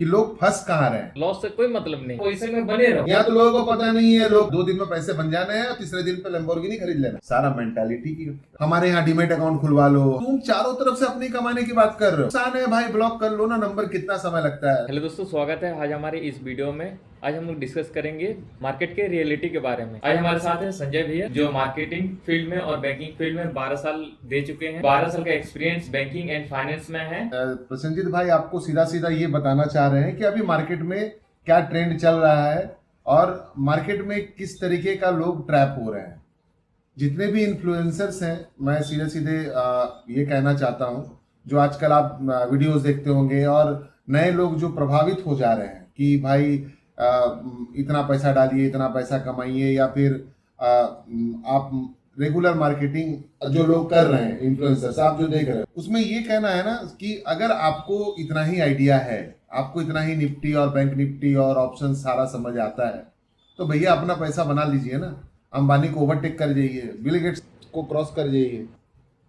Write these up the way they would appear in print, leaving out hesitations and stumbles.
कि लोग फंस कहाँ रहे हैं। लॉस से कोई मतलब नहीं, पैसे में बने रहो। यहाँ तो लोगों को पता नहीं है, लोग 2 दिन में पैसे बन जाने हैं और तीसरे दिन पे लैम्बोर्गिनी खरीद लेना, सारा मेंटालिटी की। हमारे यहाँ डीमेट अकाउंट खुलवा लो, तुम चारों तरफ से अपनी कमाने की बात कर रहे हो। आसान है भाई, ब्लॉक कर लो ना नंबर, कितना समय लगता है। हेलो दोस्तों, स्वागत है आज हमारे इस वीडियो में। आज हम लोग डिस्कस करेंगे मार्केट के रियलिटी के बारे में। आज हमारे साथ है संजय भैया, जो मार्केटिंग फील्ड में और बैंकिंग फील्ड में 12 साल दे चुके हैं। 12 साल का एक्सपीरियंस बैंकिंग एंड फाइनेंस में है। प्रसन्नजीत भाई, आपको सीधा सीधा ये बताना चाह रहे हैं कि अभी मार्केट में क्या ट्रेंड चल रहा है और मार्केट में किस तरीके का लोग ट्रैप हो रहे हैं। जितने भी इन्फ्लुएंसर्स हैं, मैं सीधे सीधे ये कहना चाहता हूँ, जो आजकल आप वीडियोस देखते होंगे और नए लोग जो प्रभावित हो जा रहे हैं कि भाई इतना पैसा डालिए, इतना पैसा कमाइए, या फिर आप रेगुलर मार्केटिंग जो लोग कर रहे हैं, इन्फ्लुएंसर्स आप जो देख रहे हैं, उसमें ये कहना है ना कि अगर आपको इतना ही आइडिया है, आपको इतना ही निफ्टी और बैंक निफ्टी और ऑप्शन सारा समझ आता है, तो भैया अपना पैसा बना लीजिए ना। अंबानी को ओवरटेक कर जाइए, बिल गेट्स को क्रॉस कर जाइए।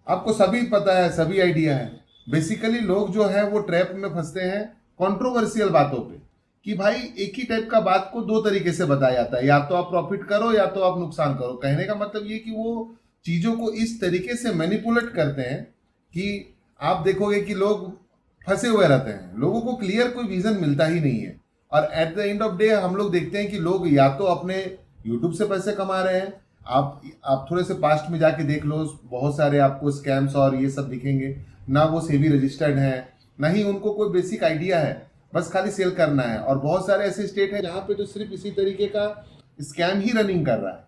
आपको सभी पता है, सभी आइडिया है। बेसिकली लोग जो है वो ट्रैप में फंसते हैं कंट्रोवर्शियल बातों पे, कि भाई एक ही टाइप का बात को 2 तरीके से बताया जाता है, या तो आप प्रॉफिट करो या तो आप नुकसान करो। कहने का मतलब ये कि वो चीजों को इस तरीके से मैनिपुलेट करते हैं कि आप देखोगे कि लोग फंसे हुए रहते हैं, लोगों को क्लियर कोई विजन मिलता ही नहीं है। और at the end of day हम लोग देखते हैं कि लोग या तो अपने यूट्यूब से पैसे कमा रहे हैं। आप थोड़े से पास्ट में जाके देख लो, बहुत सारे आपको स्कैम्स और ये सब दिखेंगे। ना वो सेबी रजिस्टर्ड है, ना ही उनको कोई बेसिक आइडिया है, बस खाली सेल करना है। और बहुत सारे ऐसे स्टेट है जहाँ पे तो सिर्फ इसी तरीके का स्कैम ही रनिंग कर रहा है।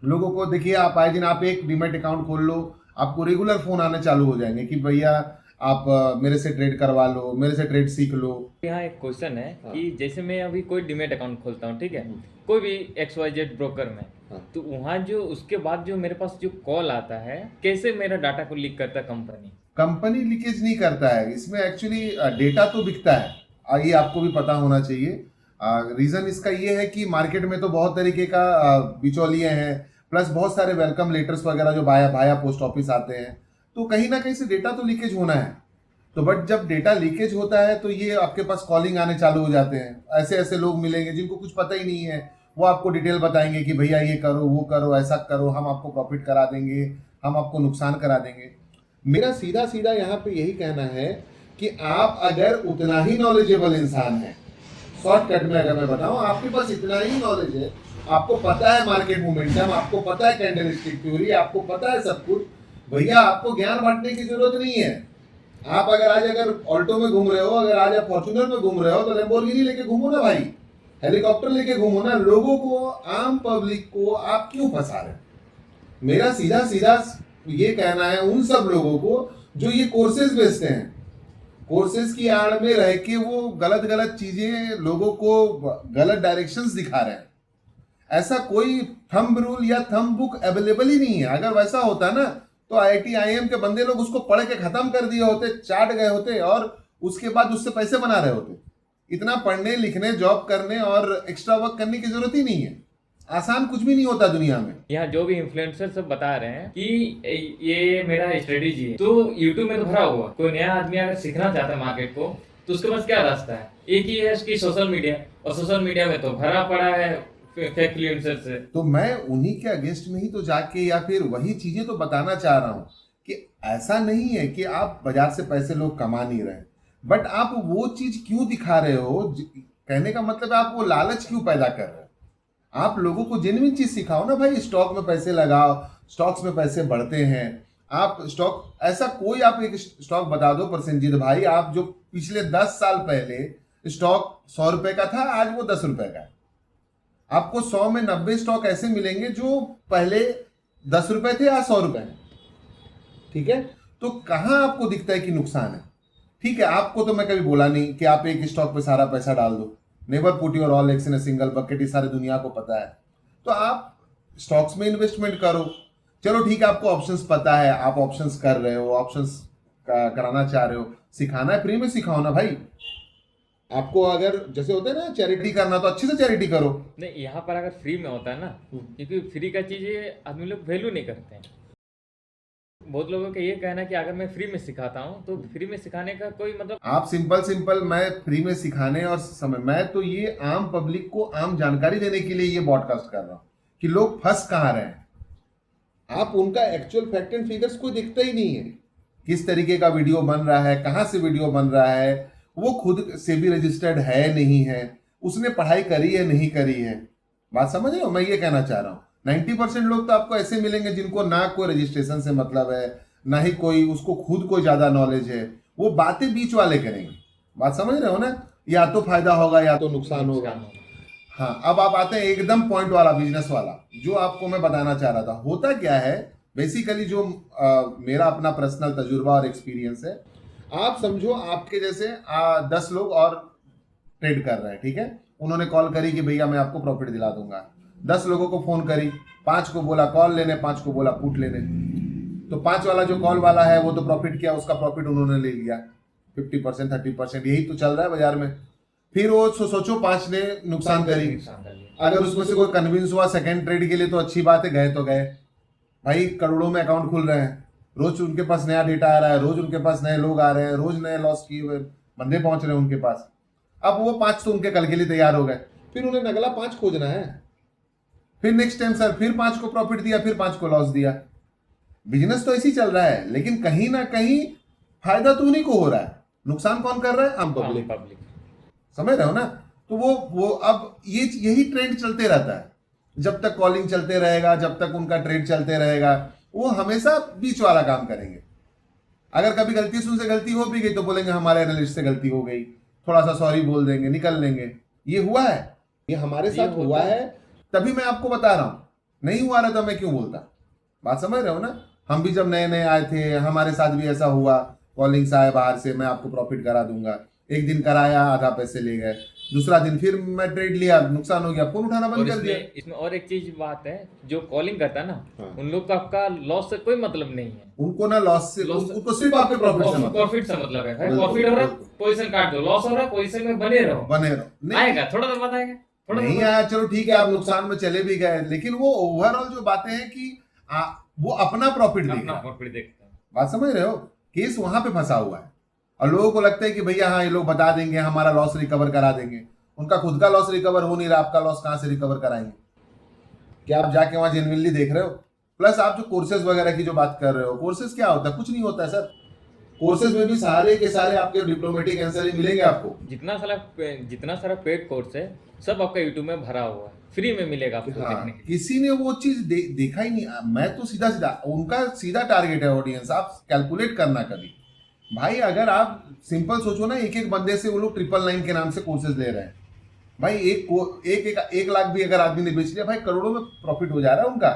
लोगों को देखिए, आप आए दिन आप एक डीमेट अकाउंट खोल लो, आपको रेगुलर फोन आने चालू हो जाएंगे कि भैया आप मेरे से ट्रेड करवा लो, मेरे से ट्रेड सीख लो। यहाँ एक क्वेश्चन है कि जैसे मैं अभी कोई डीमेट अकाउंट खोलता हूँ, ठीक है, कोई भी XYZ ब्रोकर में, तो वहाँ जो उसके बाद जो मेरे पास जो कॉल आता है, कैसे मेरा डाटा को लीक करता है कंपनी? कंपनी लीकेज नहीं करता है, इसमें एक्चुअली डेटा तो बिकता है। ये आपको भी पता होना चाहिए। रीजन इसका ये है कि मार्केट में तो बहुत तरीके का बिचौलिए हैं, प्लस बहुत सारे वेलकम लेटर्स वगैरह जो भाया पोस्ट ऑफिस आते हैं, तो कहीं ना कहीं से डेटा तो लीकेज होना है। तो बट जब डेटा लीकेज होता है तो ये आपके पास कॉलिंग आने चालू हो जाते हैं। ऐसे ऐसे लोग मिलेंगे जिनको कुछ पता ही नहीं है, वो आपको डिटेल बताएंगे कि भैया ये करो, वो करो, ऐसा करो, हम आपको प्रॉफिट करा देंगे, हम आपको नुकसान करा देंगे। मेरा सीधा सीधा यहाँ पे यही कहना है कि आप अगर उतना ही नॉलेजेबल इंसान है, शॉर्टकट में अगर मैं बताऊं, आपके पास इतना ही नॉलेज है, आपको पता है मार्केट मोमेंटम, आपको पता है कैंडलस्टिक थ्योरी, आपको पता है सब कुछ, भैया आपको ज्ञान बांटने की जरूरत नहीं है। आप अगर ऑल्टो में घूम रहे हो, अगर आज आप फॉर्च्यूनर में घूम रहे हो, तो लैम्बोर्गिनी लेके घूमो ना भाई, हेलीकॉप्टर लेके घूमो ना। लोगों को, आम पब्लिक को आप क्यों फंसा रहे हो? मेरा सीधा सीधा ये कहना है उन सब लोगों को जो ये कोर्सेज बेचते हैं, कोर्सेज की आड़ में रह के वो गलत गलत चीजें लोगों को गलत डायरेक्शंस दिखा रहे हैं। ऐसा कोई थंब रूल या थंब बुक अवेलेबल ही नहीं है। अगर वैसा होता ना तो IIT IIM के बंदे लोग उसको पढ़ के खत्म कर दिए होते, चाट गए होते और उसके बाद उससे पैसे बना रहे होते। इतना पढ़ने लिखने, जॉब करने और एक्स्ट्रा वर्क करने की जरूरत ही नहीं है। आसान कुछ भी नहीं होता दुनिया में। यहाँ जो भी इन्फ्लुएंसर सब बता रहे हैं कि ये मेरा स्ट्रेटेजी है, तो यूट्यूब में तो भरा हुआ। कोई नया आदमी अगर सीखना चाहता है मार्केट को, तो उसके पास क्या रास्ता है? एक ही है उसकी सोशल मीडिया, और सोशल मीडिया में तो भरा पड़ा है फेक इन्फ्लुएंसर से। तो मैं उन्हीं के अगेंस्ट में ही तो जाके या फिर वही चीजें तो बताना चाह रहा हूं कि ऐसा नहीं है कि आप बाजार से पैसे लोग कमा नहीं रहे, बट आप वो चीज क्यों दिखा रहे हो? कहने का मतलब आप वो लालच क्यों पैदा कर रहे हो? आप लोगों को जेन्युइन चीज सिखाओ ना भाई, स्टॉक में पैसे लगाओ, स्टॉक्स में पैसे बढ़ते हैं। आप स्टॉक, ऐसा कोई आप एक स्टॉक बता दो प्रसेनजीत भाई, आप जो पिछले 10 साल पहले स्टॉक 100 रुपए का था, आज वो 10 रुपए का है। आपको 100 में 90 स्टॉक ऐसे मिलेंगे जो पहले 10 रुपए थे, आज 100 रुपए हैं। ठीक है, तो कहां आपको दिखता है कि नुकसान है? ठीक है, आपको तो मैं कभी बोला नहीं कि आप एक स्टॉक पे सारा पैसा डाल दो। Never put your all eggs in a single bucket, ये सारी दुनिया को पता है। तो आप स्टॉक्स में इन्वेस्टमेंट करो। चलो ठीक है, आपको ऑप्शंस पता है, आप ऑप्शंस कर रहे हो, ऑप्शंस कराना चाह रहे हो, सिखाना है, फ्री में सिखाओ ना भाई। आपको अगर जैसे होते हैं ना चैरिटी करना, तो अच्छे से चैरिटी करो। नहीं, यहाँ पर अगर फ्री में होता है ना, क्योंकि फ्री का चीजें आदमी लोग वैल्यू नहीं करते हैं। बहुत लोगों का ये कहना है कि अगर मैं फ्री में सिखाता हूँ तो फ्री में सिखाने का कोई मतलब आप सिंपल मैं फ्री में सिखाने और समय, मैं तो ये आम पब्लिक को आम जानकारी देने के लिए ये पॉडकास्ट कर रहा हूँ कि लोग फंस कहाँ रहे हैं। आप उनका एक्चुअल फैक्ट एंड फिगर्स कोई दिखता ही नहीं है, किस तरीके का वीडियो बन रहा है, कहाँ से वीडियो बन रहा है, वो खुद से भी रजिस्टर्ड है नहीं है, उसने पढ़ाई करी है नहीं करी है। बात समझ रहे हो? मैं ये कहना चाह रहा हूँ 90% लोग तो आपको ऐसे मिलेंगे जिनको ना कोई रजिस्ट्रेशन से मतलब है, ना ही कोई उसको खुद कोई ज्यादा नॉलेज है, वो बातें बीच वाले करेंगे। बात समझ रहे हो ना? या तो फायदा होगा या तो नुकसान होगा। हाँ, अब आप आते हैं एकदम पॉइंट वाला, बिजनेस वाला, जो आपको मैं बताना चाह रहा था। होता क्या है बेसिकली, जो मेरा अपना पर्सनल तजुर्बा और एक्सपीरियंस है, आप समझो आपके जैसे 10 लोग और ट्रेड कर रहे हैं, ठीक है। उन्होंने कॉल करी कि भैया मैं आपको प्रॉफिट दिला दूंगा। 10 लोगों को फोन करी, 5 को बोला कॉल लेने, 5 को बोला पुट लेने। तो 5 वाला जो कॉल वाला है वो तो प्रॉफिट किया, उसका प्रॉफिट उन्होंने ले लिया 50% 30%, यही तो चल रहा है बाजार में। फिर वो सोचो 5 ने नुकसान करी। अगर उसमें से कोई कन्विंस हुआ सेकंड ट्रेड के लिए तो अच्छी बात है, गए तो गए भाई। करोड़ों में अकाउंट खुल रहे हैं, रोज उनके पास नया डेटा आ रहा है, रोज उनके पास नए लोग आ रहे हैं, रोज नए लॉस किए हुए बंदे पहुंच रहे हैं उनके पास। अब वो 5 तो उनके कल के लिए तैयार हो गए, फिर उन्हें अगला 5 खोजना है। फिर नेक्स्ट टाइम सर फिर 5 को प्रॉफिट दिया, फिर 5 को लॉस दिया। बिजनेस तो ऐसी चल रहा है, लेकिन कहीं ना कहीं फायदा तो उन्हीं को हो रहा है, नुकसान कौन कर रहा है? आम पब्लिक। समझ रहे हो ना? तो वो अब यही ट्रेंड चलते रहता है। जब तक कॉलिंग चलते रहेगा, जब तक उनका ट्रेड चलते रहेगा, वो हमेशा बीच वाला काम करेंगे। अगर कभी गलती से उनसे गलती हो भी गई तो बोलेंगे हमारे एनालिस्ट से गलती हो गई, थोड़ा सा सॉरी बोल देंगे, निकल लेंगे। ये हुआ है, ये हमारे साथ हुआ है, तभी मैं आपको बता रहा हूं। नहीं हुआ रहा तो मैं क्यों बोलता? बात समझ रहे हो ना? हम भी जब नए नए आए थे, हमारे साथ भी ऐसा हुआ, कॉलिंग से आए बाहर से, मैं आपको प्रॉफिट करा दूंगा। एक दिन कराया, आधा पैसे ले गए, दूसरा दिन फिर मैं ट्रेड लिया, नुकसान हो गया, फोन उठाना बंद कर दिया। इसमें और एक चीज बात है, जो कॉलिंग करता है ना, उन लोग का आपका लॉस से कोई मतलब नहीं है। उनको ना लॉस से, उनको सिर्फ आपके प्रॉफिट से मतलब है। प्रॉफिट हो रहा है, पोजीशन काट दो, लॉस हो रहा है, पोजीशन में बने रहो। आएगा थोड़ा देर बाद आएगा, नहीं आया चलो ठीक है, आप नुकसान में चले भी गए, लेकिन वो ओवरऑल जो बातें हैं कि वो अपना प्रॉफिट देखता है। बात समझ रहे हो? केस वहां पे फंसा हुआ है और लोगों को लगता है कि भैया हाँ ये लोग बता देंगे, हमारा लॉस रिकवर करा देंगे। उनका खुद का लॉस रिकवर हो नहीं रहा, आपका लॉस कहां से रिकवर कराएंगे? क्या आप जाके वहां जेन्युइनली देख रहे हो? प्लस आप जो कोर्सेज वगैरह की जो बात कर रहे हो, कोर्सेज क्या होता है? कुछ नहीं होता है सर। कोर्सेज में भी सारे के सारे आपके डिप्लोमेटिक आंसर ही मिलेंगे आपको। जितना सारा पेड कोर्स है सब आपका यूट्यूब में भरा हुआ है, फ्री में मिलेगा आपको देखने के लिए। किसी ने वो चीज देखा ही नहीं। मैं तो सीधा उनका सीधा टारगेट है ऑडियंस। आप कैलकुलेट करना कभी भाई, अगर आप सिंपल सोचो ना, एक बंदे से वो लोग 999 के नाम से कोर्सेज ले रहे हैं भाई। एक लाख भी अगर आदमी ने बेच लिया भाई, करोड़ों में प्रॉफिट हो जा रहा है उनका।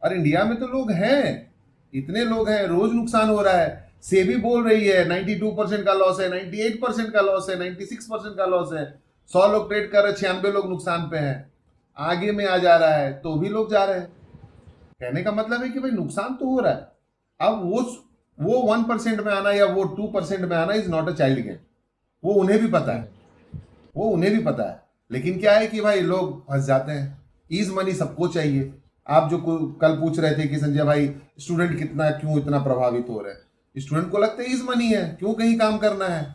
और इंडिया में तो लोग हैं, इतने लोग हैं, रोज नुकसान हो रहा है। सेबी बोल रही है 92% का लॉस है, 98% का लॉस है, 96% का लॉस है। 100 लोग ट्रेड कर रहे हैं, 96 लोग नुकसान पे हैं। आगे में आ जा रहा है तो भी लोग जा रहे हैं। कहने का मतलब है कि भाई नुकसान तो हो रहा है। अब वो 1% में आना या वो 2% में आना is not a child game. वो उन्हें भी पता है, वो उन्हें भी पता है। लेकिन क्या है कि भाई लोग फंस जाते हैं। ईज मनी सबको चाहिए। आप जो कल पूछ रहे थे कि संजय भाई स्टूडेंट क्यों इतना प्रभावित हो रहे हैं, स्टूडेंट को लगता है ईज मनी है, क्यों कहीं काम करना है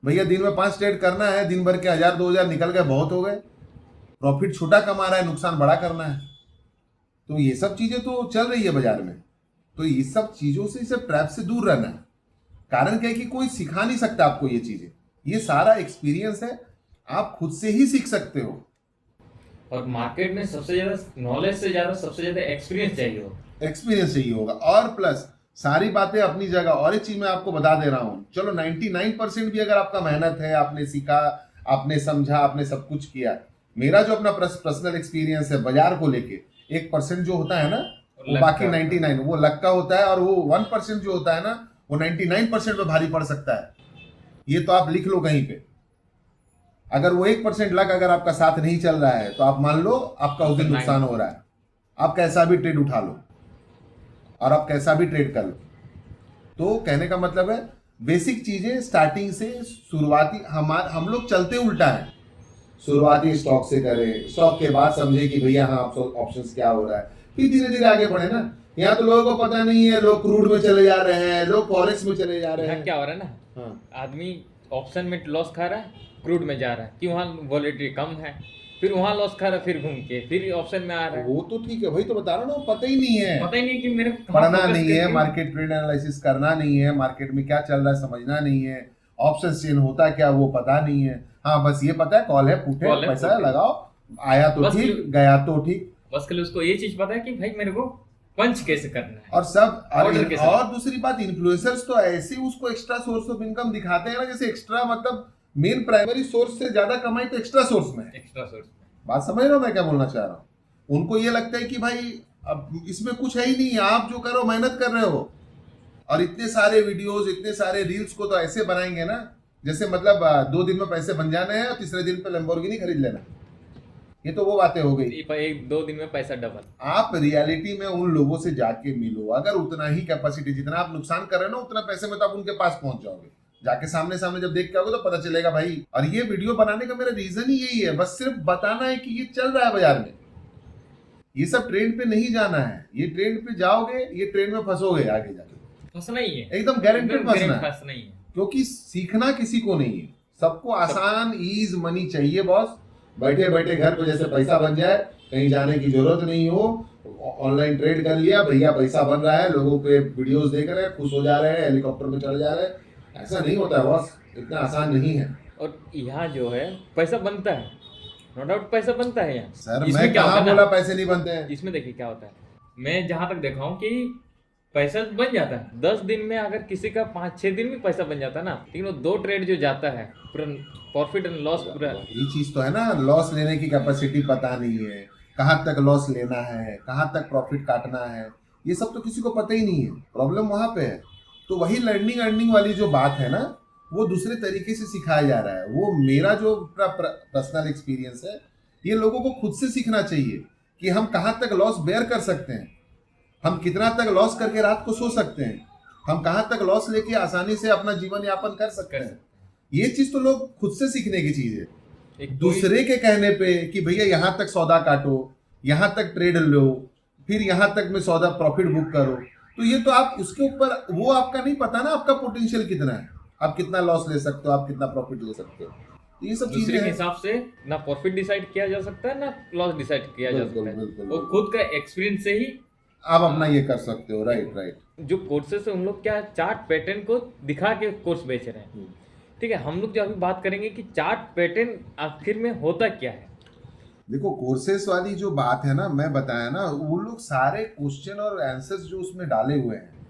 भैया। दिन में 5 ट्रेड करना है, दिन भर के 1000 2000 निकल गए, बहुत हो गए। प्रॉफिट छोटा कमा रहा है, नुकसान बड़ा करना है। तो ये सब चीजें तो चल रही है बाजार में। तो ये सब चीजों से, सब ट्रैप से दूर रहना है। कारण क्या है कि कोई सिखा नहीं सकता आपको ये चीजें। ये सारा एक्सपीरियंस है, आप खुद से ही सीख सकते हो। और मार्केट में सबसे ज्यादा नॉलेज से ज्यादा सबसे ज्यादा एक्सपीरियंस चाहिए होगा। और प्लस सारी बातें अपनी जगह। और एक चीज मैं आपको बता दे रहा हूं, चलो 99% भी अगर आपका मेहनत है, आपने सीखा, आपने समझा, आपने सब कुछ किया। मेरा जो अपना पर्सनल एक्सपीरियंस है बाजार को लेके, 1% जो होता है ना, वो बाकी 99 वो लक का होता है। और वो 1% जो होता है ना, वो 99% में भारी पड़ सकता है। ये तो आप लिख लो कहीं पे। अगर वो 1% लक अगर आपका साथ नहीं चल रहा है तो आप मान लो आपका उस दिन नुकसान हो रहा है। आप कैसा भी ट्रेड उठा लो और आप कैसा भी ट्रेड कर लो। तो कहने का मतलब है बेसिक चीजें स्टार्टिंग से, शुरुआती हम लोग चलते उल्टा है। शुरुआती स्टॉक से करें, स्टॉक के बाद समझे कि भैया हाँ ऑप्शंस क्या हो रहा है, फिर धीरे धीरे आगे बढ़े ना। यहाँ तो लोगों को पता नहीं है, लोग क्रूड में चले जा रहे हैं, लोग फॉरेस्ट में चले जा रहे यहाँ हैं। क्या हो रहा है ना, हाँ, आदमी ऑप्शन में लॉस खा रहा है, क्रूड में जा रहा है कि वहाँ वॉलेटिली कम है, फिर वहाँ लॉस खा रहा है, फिर घूम के फिर ऑप्शन में आ रहा है। वो तो ठीक है, वही तो बता रहा हूँ ना, पता ही नहीं है, पता ही नहीं कि मेरे को कहाँ पढ़ना focus नहीं है, करके- मार्केट ट्रेंड एनालिसिस करना नहीं है, मार्केट में क्या चल रहा है समझना नहीं है, ऑप्शन चेन होता क्या वो पता नहीं है। हाँ, बस ये पता है कॉल है, पुट है, Call है, पैसा put है। लगाओ, आया तो बस ठीक, गया तो ठीक। बस के लिए उसको ये चीज पता है कि भाई मेरे को पंच कैसे करना है। और सब Order के साथ। और दूसरी बात, इन्फ्लुएंसर्स तो ऐसे उसको एक्स्ट्रा सोर्स ऑफ इनकम दिखाते हैं ना, जैसे एक्स्ट्रा मतलब मेन प्राइमरी सोर्स से ज्यादा कमाई तो एक्स्ट्रा सोर्स में है। Extra source. बात समझ रहे हो मैं क्या बोलना चाह रहा हूँ? उनको ये लगता है कि भाई अब इसमें कुछ है ही नहीं, आप जो करो मेहनत कर रहे हो, और इतने सारे वीडियोस इतने सारे रील्स को तो ऐसे बनाएंगे ना जैसे मतलब 2 दिन में पैसे बन जाने हैं और तीसरे दिन पे लैम्बोर्गिनी खरीद लेना। ये तो वो बातें हो गई। एक दो दिन में पैसा डबल। आप रियलिटी में उन लोगों से जाके मिलो, अगर उतना ही कैपेसिटी जितना आप नुकसान कर रहे हो ना उतना पैसे में तो आप उनके पास पहुंच जाओगे। जाके सामने सामने जब देख के आओगे तो पता चलेगा भाई। और ये वीडियो बनाने का मेरा रीजन ही यही है, बस सिर्फ बताना है कि ये चल रहा है बाजार में। ये सब ट्रेंड पे नहीं जाना है, ये ट्रेंड पे जाओगे ये ट्रेंड में फंसोगे आगे जाके, फंसना ही है, एकदम गारंटेड फंसना है। फंसना ही है। क्योंकि सीखना किसी को नहीं है, सबको आसान ईज मनी चाहिए बॉस। बैठे बैठे घर पे जैसे पैसा बन जाए, कहीं जाने की जरूरत नहीं हो, ऑनलाइन ट्रेड कर लिया, भैया पैसा बन रहा है, लोगों पे वीडियोस देख रहे हैं, खुश हो जा रहे हैं, हेलीकॉप्टर में चले जा रहे हैं। ऐसा नहीं होता है बॉस, इतना आसान नहीं है। और यहाँ जो है पैसा बनता है, नो डाउट पैसा बनता है यहाँ। सर इसमें मैं क्या होता कहाँ है ना, बोला पैसे नहीं बनते हैं? इसमें देखिए क्या होता है, मैं जहां तक देखा हूँ कि पैसा बन जाता है 10 दिन में। अगर किसी का 5-6 दिन में पैसा बन जाता है ना, लेकिन वो 2 ट्रेड जो जाता है पूरा प्रॉफिट एंड लॉस पूरा। ये चीज तो है ना, लॉस लेने की कैपेसिटी पता नहीं है, कहाँ तक लॉस लेना है, कहाँ तक प्रॉफिट काटना है, ये सब तो किसी को पता ही नहीं है। प्रॉब्लम वहां पे है। तो वही लर्निंग अर्निंग वाली जो बात है ना, वो दूसरे तरीके से सिखाया जा रहा है। वो मेरा जो पर्सनल एक्सपीरियंस है, ये लोगों को खुद से सीखना चाहिए कि हम कहाँ तक लॉस बेयर कर सकते हैं, हम कितना तक लॉस करके रात को सो सकते हैं, हम कहाँ तक लॉस लेके आसानी से अपना जीवन यापन कर सकते हैं। ये चीज तो लोग खुद से सीखने की चीज है। एक दूसरे के कहने पे कि भैया यहाँ तक सौदा काटो, यहाँ तक ट्रेड लो, फिर यहाँ तक में सौदा प्रॉफिट बुक करो, तो ये तो आप उसके ऊपर, वो आपका नहीं पता ना आपका पोटेंशियल कितना है, आप कितना लॉस ले सकते हो, आप कितना प्रॉफिट ले सकते हो। तो ये सब दूसरे चीजें के हैं। हिसाब से ना प्रॉफिट डिसाइड किया जा सकता है ना लॉस डिसाइड किया जा बिल्कुल, सकता है। बिल्कुल, वो बिल्कुल। खुद का एक्सपीरियंस से ही आप अपना ये कर सकते हो। Right right. जो कोर्सेस है उन लोग क्या चार्ट पैटर्न को दिखा के कोर्स बेच रहे हैं। ठीक है, हम लोग जो अभी बात करेंगे कि चार्ट पैटर्न आखिर में होता क्या है। देखो कोर्सेस वाली जो बात है ना, मैं बताया ना, वो लोग सारे क्वेश्चन और आंसर्स जो उसमें डाले हुए हैं,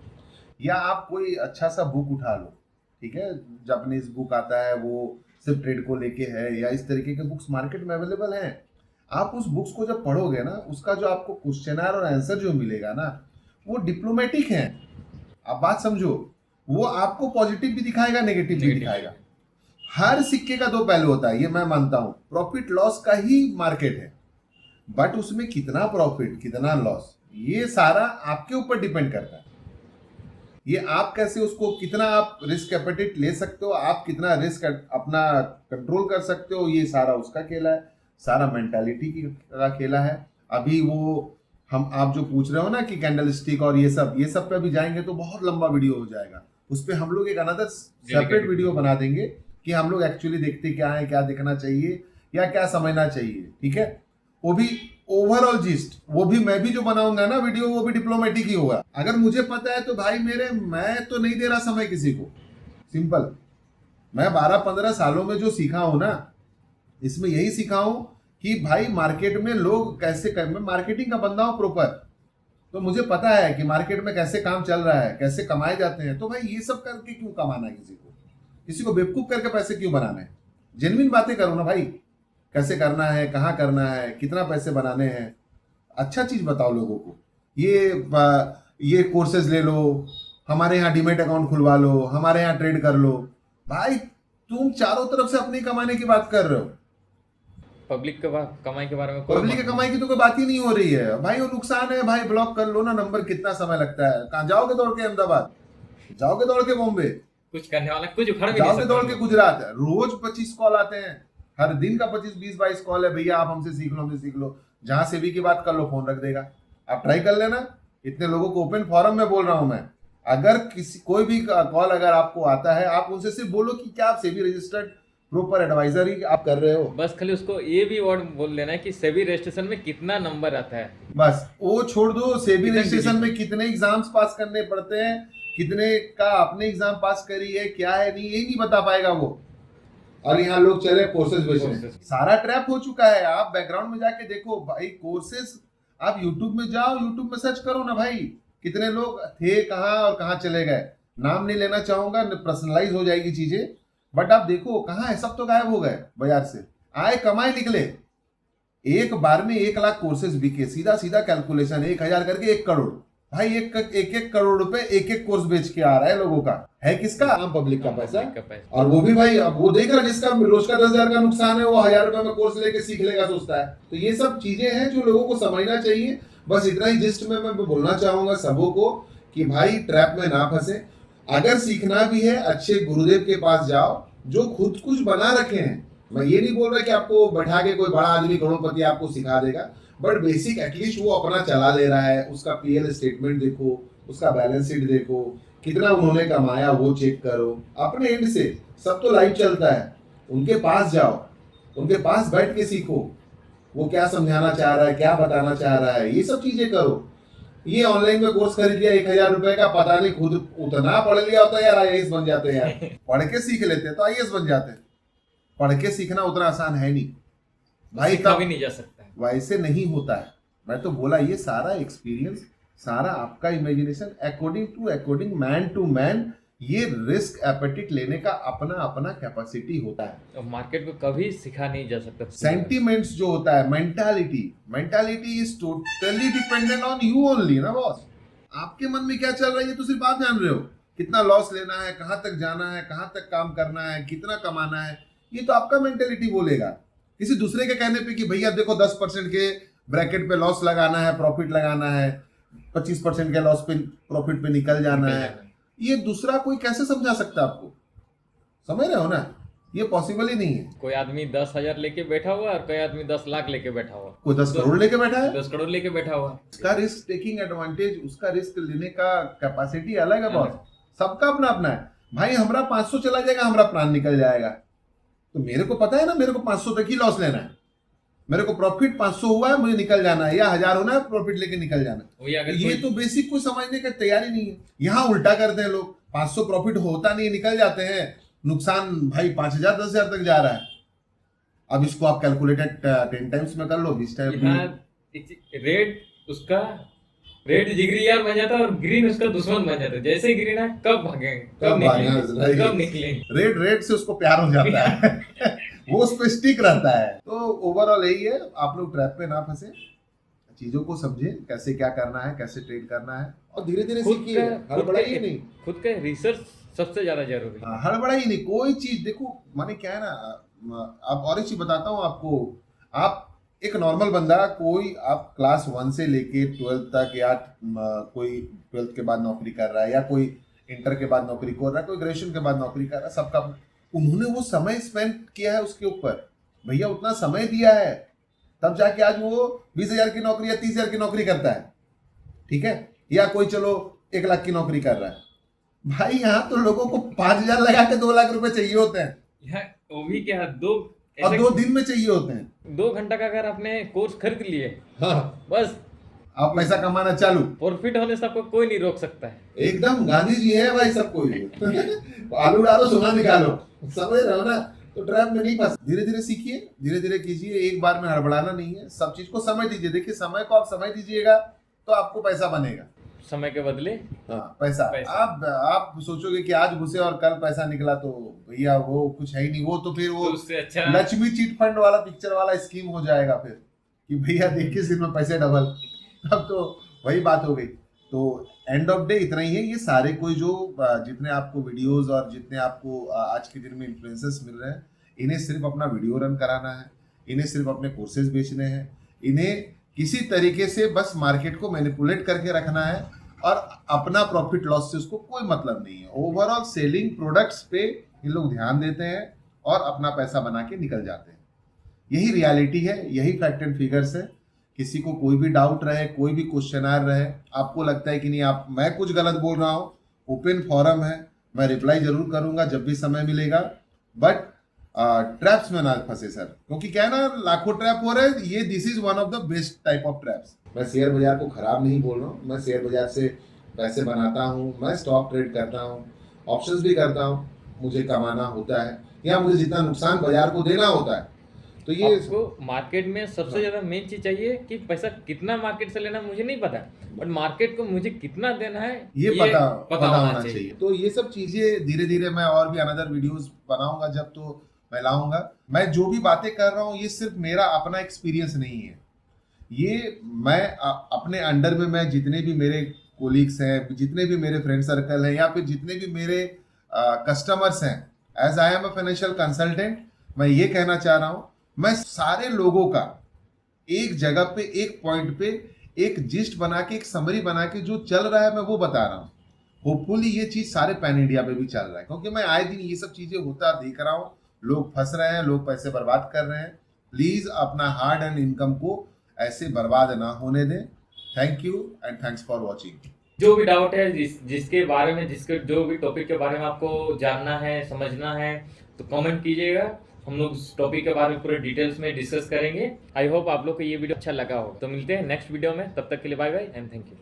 या आप कोई अच्छा सा बुक उठा लो, ठीक है, जापानीज बुक आता है वो सिर्फ ट्रेड को लेके है, या इस तरीके के बुक्स मार्केट में अवेलेबल हैं। आप उस बुक्स को जब पढ़ोगे ना, उसका जो आपको क्वेश्चनर और आंसर जो मिलेगा ना, वो डिप्लोमेटिक है। आप बात समझो, वो आपको पॉजिटिव भी दिखाएगा, नेगेटिव भी दिखाएगा। हर सिक्के का 2 पहलू होता है, ये मैं मानता हूं। प्रॉफिट लॉस का ही मार्केट है, बट उसमें कितना प्रॉफिट कितना लॉस, ये सारा आपके ऊपर डिपेंड करता है। ये आप कैसे उसको, कितना आप रिस्क एपेटाइट ले सकते हो, आप कितना रिस्क अपना कंट्रोल कर सकते हो, ये सारा उसका खेला है, सारा मेंटालिटी का खेला है। अभी वो आप जो पूछ रहे हो ना कि कैंडल स्टिक और ये सब पे अभी जाएंगे तो बहुत लंबा वीडियो हो जाएगा। उस पर हम लोग एक अनदर सेपरेट वीडियो बना देंगे कि हम लोग एक्चुअली देखते क्या है, क्या देखना चाहिए या क्या समझना चाहिए। ठीक है, वो भी ओवरऑल जिस्ट, वो भी मैं भी जो बनाऊंगा ना वीडियो, वो भी डिप्लोमेटिक ही होगा। अगर मुझे पता है तो भाई मैं तो नहीं दे रहा समय किसी को। सिंपल, मैं 12-15 सालों में जो सीखा हूं ना, इसमें यही सीखा हूं कि भाई मार्केट में लोग कैसे मैं मार्केटिंग का बंदा हूं प्रॉपर, तो मुझे पता है कि मार्केट में कैसे काम चल रहा है, कैसे कमाए जाते हैं। तो भाई ये सब करके क्यों कमाना है, किसी को बेवकूफ करके पैसे क्यों बनाने हैं? जेन्युइन बातें करो ना भाई, कैसे करना है, कहाँ करना है, कितना पैसे बनाने हैं, अच्छा चीज बताओ लोगों को। ये कोर्सेज ले लो, हमारे यहाँ डीमेट अकाउंट खुलवा लो, हमारे यहाँ ट्रेड कर लो। भाई तुम चारों तरफ से अपनी कमाने की बात कर रहे हो, पब्लिक के कमाई के बारे में पब्लिक की कमाई की तो कोई बात ही नहीं हो रही है। भाई वो नुकसान है, भाई ब्लॉक कर लो ना नंबर, कितना समय लगता है? कहाँ जाओगे दौड़ के? अहमदाबाद जाओगे दौड़ के? बॉम्बे कुछ करने वाला कुछ उखड़ भी नहीं जाओगे सकता। दौड़ के? गुजरात रोज 25 कॉल आते हैं, हर दिन का 25-20-22 कॉल है, भैया आप हमसे सीख लो, हमसे सीख लो। जहां सेबी की बात कर लो, फोन रख देगा। आप ट्राई कर लेना, इतने लोगों को ओपन फोरम में बोल रहा हूं मैं। अगर किसी कोई भी कॉल अगर आपको आता है, आप उनसे सिर्फ बोलो कि क्या आप सेबी रजिस्टर्ड प्रॉपर एडवाइजर ही आप कर रहे हो। बस खाली उसको ये भी वर्ड बोल लेना है कि सेबी रजिस्ट्रेशन में कितना नंबर आता है। बस वो छोड़ दो, सेबी कितने रजिस्ट्रेशन digit? में कितने एग्जाम्स पास करने पड़ते हैं, कितने का आपने एग्जाम पास करी है, क्या है नहीं, यही नहीं बता पाएगा वो। और यहाँ लोग चले कोर्सेज बेचने। Courses। सारा ट्रैप हो चुका है। आप बैकग्राउंड में जाके देखो भाई कोर्सेज, आप यूट्यूब में जाओ, यूट्यूब में सर्च करो ना भाई, कितने लोग थे कहाँ और कहाँ चले गए। नाम नहीं लेना चाहूंगा, पर्सनलाइज हो जाएगी चीजें, बट आप देखो कहाँ है, सब तो गायब हो गए बाजार से, आए कमाए निकले। एक बार में 1 लाख कोर्सेज बिके, सीधा सीधा कैलकुलेशन, 1,000 करके 1 करोड़। भाई एक करोड़ रुपए एक कोर्स बेच के आ रहा है लोगों का, है किसका? आम पब्लिक का पैसा। और वो भी भाई, अब वो देख रहा जिसका रोज का 10,000 का नुकसान है, वो 1,000 रुपए में कोर्स लेके सीख लेगा सोचता है। तो ये सब चीजें हैं जो लोगों को समझना चाहिए। बस इतना ही जिस्ट में मैं बोलना चाहूंगा सबों को कि भाई ट्रैप में ना फंसे। अगर सीखना भी है, अच्छे गुरुदेव के पास जाओ जो खुद कुछ बना रखे हैं। मैं ये नहीं बोल रहा कि आपको बैठा के कोई बड़ा आदमी करोड़पति आपको सिखा देगा, बट बेसिक एटलीस्ट वो अपना चला ले रहा है। उसका पीएल स्टेटमेंट देखो, उसका बैलेंस शीट देखो, कितना उन्होंने कमाया वो चेक करो अपने एंड से। सब तो लाइव चलता है, उनके पास जाओ, उनके पास बैठ के सीखो, वो क्या समझाना चाह रहा है, क्या बताना चाह रहा है, ये सब चीजें करो। ये ऑनलाइन में कोर्स खरीद लिया 1,000 रुपए का, पता नहीं खुद उतना पढ़ लिया होता है यार, आईएएस बन जाते हैं यार। पढ़ के सीख लेते तो आईएएस बन जाते। पढ़ के सीखना उतना आसान है नहीं भाई, सीखा भी नहीं जा सकता है। वैसे नहीं होता है। मैं तो बोला ये सारा एक्सपीरियंस, सारा आपका imagination, according man to man, ये रिस्क एपेटिट लेने का अपना अपना कैपेसिटी होता है। तो मार्केट को कभी सिखा नहीं जा सकता। सेंटिमेंट्स जो होता है, mentality is totally dependent on you only ना बॉस। आपके मन में क्या चल रहा है ये तो सिर्फ आप जान रहे हो। कितना लॉस लेना है, कहाँ तक जाना है, कहाँ तक काम करना है, कितना कमाना है, ये तो आपका मेंटेलिटी बोलेगा। किसी दूसरे के कहने पे कि भैया देखो 10% के ब्रैकेट पे लॉस लगाना है, प्रॉफिट लगाना है, 25% के लॉस पे प्रॉफिट पे निकल जाना है, ये दूसरा कोई कैसे समझा सकता है आपको? समझ रहे हो ना, ये पॉसिबल ही नहीं है। कोई आदमी 10,000 लेके बैठा हुआ और कोई आदमी 10 लाख लेके बैठा हुआ, कोई 10 करोड़ लेके बैठा है, 10 करोड़ लेके बैठा हुआ। उसका रिस्क टेकिंग एडवांटेज, उसका रिस्क लेने का कैपेसिटी अलग है बॉस। सबका अपना अपना है भाई। हमारा 500 चला जाएगा, हमारा प्राण निकल जाएगा, तो मेरे को पता है ना, मेरे को 500 तक ही लॉस लेना है। मेरे को प्रॉफिट 500 हुआ है, मुझे निकल जाना है, या 1,000 होना है, प्रॉफिट लेके निकल जाना है। ये तो बेसिक कोई समझने का तैयारी नहीं है। यहाँ उल्टा करते हैं लोग, 500 प्रॉफिट होता नहीं, निकल जाते हैं, नुकसान भाई 5,000 10,000 तक जा रहा है। अब इसको आप कैलकुलेटेड 10 टाइम्स में कर लो, 20 टाइम। रेड उसका, रेड जिगरी यार बन जाता है और ग्रीन उसका दुश्मन बन जाता है। जैसे ही ग्रीन है कब भागेंगे, कब निकलेंगे, रेड से उसको प्यार हो जाता है। वो उस पर स्टिक रहता है। तो ओवरऑल यही है, आप लोग ट्रैप पे ना फंसे, चीजों को समझे कैसे क्या करना है, कैसे ट्रेड करना है, और धीरे धीरे सीखिए। हड़बड़ाइए नहीं, खुद का रिसर्च सबसे ज्यादा जरूरी है। हड़बड़ाइए नहीं, कोई चीज देखो माने क्या है ना, आप और एक चीज बताता हूँ आपको। आप एक नॉर्मल बंदा, कोई आप क्लास 1 से लेके 12th तक, या कोई 12th के बाद नौकरी कर रहा है, या कोई इंटर के बाद नौकरी कर रहा है, कोई ग्रेजुएशन के बाद नौकरी कर रहा है, सबका उन्होंने वो समय स्पेंड किया है उसके ऊपर। भैया उतना समय दिया है, तब जाके आज वो 20,000 की नौकरी या 30,000 की नौकरी करता है, ठीक है, या कोई चलो 1 लाख की नौकरी कर रहा है। भाई यहाँ तो लोगों को 5,000 लगा के 2 लाख रुपए चाहिए होते हैं, वो भी क्या, और 2 दिन में चाहिए होते हैं। 2 घंटा का अगर आपने कोर्स खरीद लिए, हाँ, बस आप पैसा कमाना चालू, प्रॉफिट होने से आपको कोई नहीं रोक सकता है। एकदम गांधी जी है भाई सबको। आलू डालो सोना निकालो, समझ रहे हो ना। तो ट्रैप में नहीं फंस, धीरे धीरे सीखिए, धीरे धीरे कीजिए, एक बार में हड़बड़ाना नहीं है, सब चीज को समय दीजिए। देखिए समय को आप समय दीजिएगा तो आपको पैसा बनेगा, समय के बदले हाँ पैसा। आप सोचोगे कि आज घुसे और कल पैसा निकला, तो भैया वो कुछ है ही नहीं। वो तो फिर वो उससे अच्छा लक्ष्मी चिट फंड वाला पिक्चर वाला स्कीम हो जाएगा फिर, कि भैया देखिए सिर में पैसे डबल, तब तो वही बात हो गई। तो एंड ऑफ डे इतना ही है। ये सारे कोई जो जितने आपको वीडियोस और जितने आपको आज के दिन में इन्फ्लुएंसर्स मिल रहे हैं, इन्हें सिर्फ अपना वीडियो रन कराना है, इन्हें सिर्फ अपने कोर्सेज बेचने हैं, इन्हें किसी तरीके से बस मार्केट को मैनिपुलेट करके रखना है, और अपना प्रॉफिट लॉस से उसको कोई मतलब नहीं है। ओवरऑल सेलिंग प्रोडक्ट्स पे ये लोग ध्यान देते हैं और अपना पैसा बना के निकल जाते हैं। यही रियलिटी है, यही फैक्ट एंड फिगर्स है। किसी को कोई भी डाउट रहे, कोई भी क्वेश्चनार रहे, आपको लगता है कि नहीं आप मैं कुछ गलत बोल रहा हूँ, ओपन फॉरम है, मैं रिप्लाई जरूर करूंगा जब भी समय मिलेगा। बट ट्रैप्स में ना फंसे सर, क्योंकि क्या है ना, लाखों ट्रैप हो रहे हैं, ये this is one of the best type of traps. मैं शेयर बाजार को खराब नहीं बोल रहा हूँ, मैं शेयर बाजार से पैसे बनाता हूँ, मैं स्टॉक ट्रेड करता हूँ, ऑप्शंस भी करता हूँ, मुझे कमाना होता है या मुझे जितना नुकसान बाजार को देना होता है। तो ये आपको मार्केट में सबसे ज्यादा मेन चीज चाहिए कि पैसा कितना मार्केट से लेना मुझे नहीं पता, बट मार्केट को मुझे कितना देना है ये पता होना होना चाहिए। तो ये सब चीजें धीरे धीरे मैं और भी अनदर वीडियोस बनाऊंगा जब, तो मैं लाऊंगा। मैं जो भी बातें कर रहा हूँ ये सिर्फ मेरा अपना एक्सपीरियंस नहीं है, ये मैं अपने अंडर में मैं जितने भी मेरे कोलीग्स हैं, जितने भी मेरे फ्रेंड सर्कल हैं, या फिर जितने भी मेरे कस्टमर्स हैं, as I am a financial consultant, मैं ये कहना चाह रहा हूँ, मैं सारे लोगों का एक जगह पे, एक पॉइंट पे एक जिस्ट बना के, एक समरी बना के जो चल रहा है मैं वो बता रहा हूँ। होपफुली ये चीज सारे पैन इंडिया पे भी चल रहा है, क्योंकि मैं आए दिन ये सब चीजें होता देख रहा हूँ, लोग फंस रहे हैं, लोग पैसे बर्बाद कर रहे हैं। प्लीज अपना हार्ड एंड इनकम को ऐसे बर्बाद ना होने दें। Thank you and thanks for watching. जो भी डाउट है, जिसके बारे में, जिसके जो भी टॉपिक के बारे में आपको जानना है, समझना है, तो कमेंट कीजिएगा। हम लोग उस टॉपिक के बारे में पूरे डिटेल्स में डिस्कस करेंगे। आई होप आप लोग को ये वीडियो अच्छा लगा हो। तो मिलते हैं नेक्स्ट वीडियो में, तब तक के लिए bye bye and thank you.